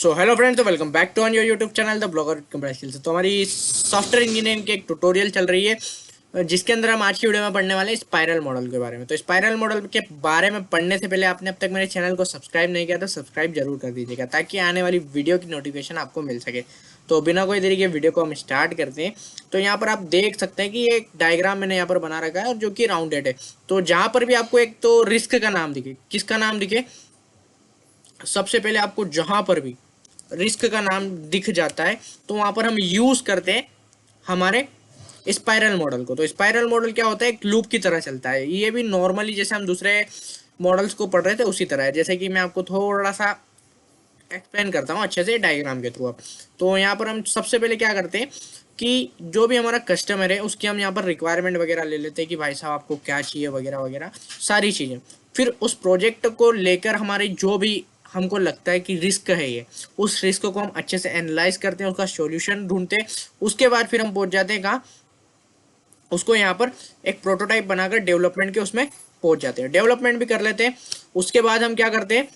सो hello friend, तो welcome back to on your YouTube channel the blogger computer skills. तो हमारी software engineering की एक ट्यूटोरियल चल रही है जिसके अंदर हम आज की वीडियो में पढ़ने वाले हैं स्पाइरल मॉडल के बारे में। तो स्पाइरल मॉडल के बारे में पढ़ने से पहले आपने अब तक मेरे चैनल को सब्सक्राइब नहीं किया तो सब्सक्राइब जरूर कर दीजिएगा ताकि आने वाली वीडियो की नोटिफिकेशन आपको मिल सके। तो बिना कोई देरी के वीडियो को हम स्टार्ट करते हैं। तो यहाँ पर आप देख सकते हैं कि एक डायग्राम मैंने यहाँ पर बना रखा है और जो कि राउंडेड है। तो जहाँ पर भी आपको एक तो रिस्क का नाम दिखे, किसका नाम दिखे, सबसे पहले आपको जहां पर भी रिस्क का नाम दिख जाता है तो वहां पर हम यूज करते हैं हमारे स्पाइरल मॉडल को। तो स्पाइरल मॉडल क्या होता है, एक लूप की तरह चलता है। ये भी नॉर्मली जैसे हम दूसरे मॉडल्स को पढ़ रहे थे उसी तरह है। जैसे कि मैं आपको थोड़ा सा एक्सप्लेन करता हूँ अच्छे से डायग्राम के थ्रू। अब तो यहाँ पर हम सबसे पहले क्या करते हैं कि जो भी हमारा कस्टमर है उसकी हम यहाँ पर रिक्वायरमेंट वगैरह ले लेते हैं कि भाई साहब आपको क्या चाहिए वगैरह वगैरह सारी चीज़ें। फिर उस प्रोजेक्ट को लेकर हमारे जो भी हमको लगता है कि रिस्क है ये, उस रिस्क को हम अच्छे से एनालाइज करते हैं, उसका सॉल्यूशन ढूंढते हैं। उसके बाद फिर हम पहुंच जाते हैं कहाँ, उसको यहाँ पर एक प्रोटोटाइप बनाकर डेवलपमेंट के उसमें पहुंच जाते हैं, डेवलपमेंट भी कर लेते हैं। उसके बाद हम क्या करते हैं,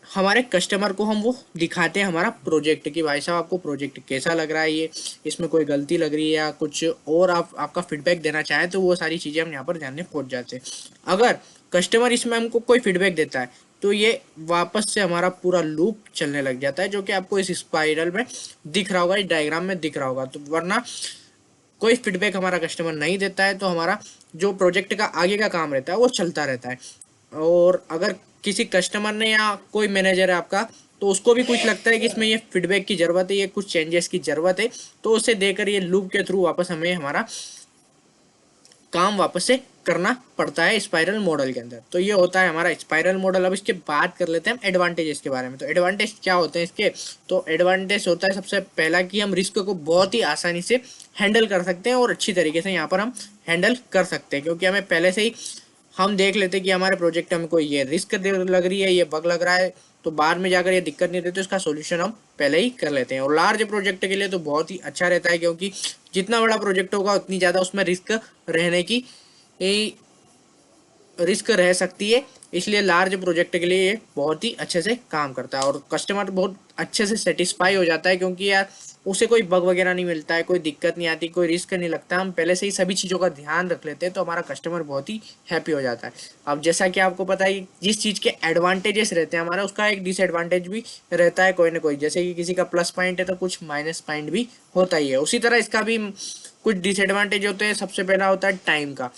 हमारे कस्टमर को हम वो दिखाते हैं हमारा प्रोजेक्ट कि भाई साहब आपको प्रोजेक्ट कैसा लग रहा है, ये इसमें कोई गलती लग रही है या कुछ और आप आपका फीडबैक देना चाहें तो वो सारी चीज़ें हम यहाँ पर जानने पहुंच जाते हैं। अगर कस्टमर इसमें हमको कोई फीडबैक देता है तो ये वापस से हमारा पूरा लूप चलने लग जाता है, जो कि आपको इस स्पाइरल में दिख रहा होगा, इस डायग्राम में दिख रहा होगा। तो वरना कोई फीडबैक हमारा कस्टमर नहीं देता है तो हमारा जो प्रोजेक्ट का आगे का काम रहता है वो चलता रहता है। और अगर किसी कस्टमर ने या कोई मैनेजर है आपका तो उसको भी कुछ लगता है कि इसमें ये फीडबैक की ज़रूरत है, ये कुछ चेंजेस की ज़रूरत है, तो उसे देकर ये लूप के थ्रू वापस हमें हमारा काम वापस से करना पड़ता है स्पाइरल मॉडल के अंदर। तो ये होता है हमारा स्पाइरल मॉडल। अब इसके बात कर लेते हैं हम एडवांटेजेस के बारे में। तो एडवांटेज क्या होते हैं इसके, तो एडवांटेज होता है सबसे पहला कि हम रिस्क को बहुत ही आसानी से हैंडल कर सकते हैं और अच्छी तरीके से यहाँ पर हम हैंडल कर सकते हैं, क्योंकि हमें पहले से ही हम देख लेते हैं कि हमारे प्रोजेक्ट में कोई ये रिस्क लग रही है, ये बग लग रहा है, तो बाद में जाकर ये दिक्कत नहीं रहती, उसका सोल्यूशन हम पहले ही कर लेते हैं। और लार्ज प्रोजेक्ट के लिए तो बहुत ही अच्छा रहता है, क्योंकि जितना बड़ा प्रोजेक्ट होगा उतनी ज़्यादा उसमें रिस्क रहने की रिस्क रह सकती है, इसलिए लार्ज प्रोजेक्ट के लिए ये बहुत ही अच्छे से काम करता है और कस्टमर बहुत अच्छे से सेटिस्फाई हो जाता है, क्योंकि यार उसे कोई बग वगैरह नहीं मिलता है, कोई दिक्कत नहीं आती, कोई रिस्क नहीं लगता। हम पहले से ही सभी चीज़ों का ध्यान रख लेते हैं तो हमारा कस्टमर बहुत ही हैप्पी हो जाता है। अब जैसा कि आपको पता है जिस चीज़ के एडवांटेजेस रहते हैं हमारा, उसका एक डिसएडवांटेज भी रहता है कोई ना कोई। जैसे कि किसी का प्लस पॉइंट है तो कुछ माइनस पॉइंट भी होता ही है, उसी तरह इसका भी कुछ डिसएडवांटेज होते हैं। सबसे पहला होता है टाइम का।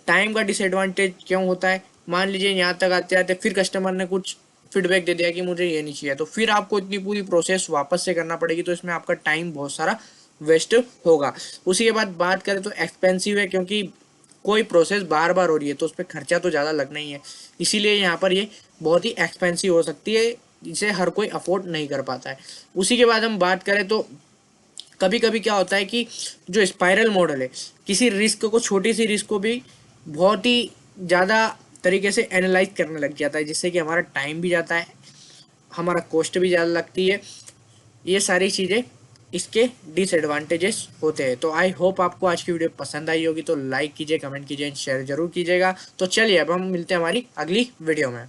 टाइम का डिसएडवांटेज क्यों होता है, मान लीजिए यहाँ तक आते आते फिर कस्टमर ने कुछ फीडबैक दे दिया कि मुझे ये नहीं चाहिए, तो फिर आपको इतनी पूरी प्रोसेस वापस से करना पड़ेगी, तो इसमें आपका टाइम बहुत सारा वेस्ट होगा। उसी के बाद बात करें तो एक्सपेंसिव है, क्योंकि कोई प्रोसेस बार बार हो रही है तो उस पर खर्चा तो ज़्यादा लगना ही है, इसीलिए यहाँ पर ये बहुत ही एक्सपेंसिव हो सकती है, जिसे हर कोई अफोर्ड नहीं कर पाता है। उसी के बाद हम बात करें तो कभी कभी क्या होता है कि जो स्पाइरल मॉडल है किसी रिस्क को, छोटी सी रिस्क को भी बहुत ही ज़्यादा तरीके से एनालाइज करने लग जाता है, जिससे कि हमारा टाइम भी जाता है, हमारा कॉस्ट भी ज़्यादा लगती है। ये सारी चीज़ें इसके डिसएडवांटेजेस होते हैं। तो आई होप आपको आज की वीडियो पसंद आई होगी, तो लाइक कीजिए, कमेंट कीजिए, शेयर जरूर कीजिएगा। तो चलिए अब हम मिलते हैं हमारी अगली वीडियो में।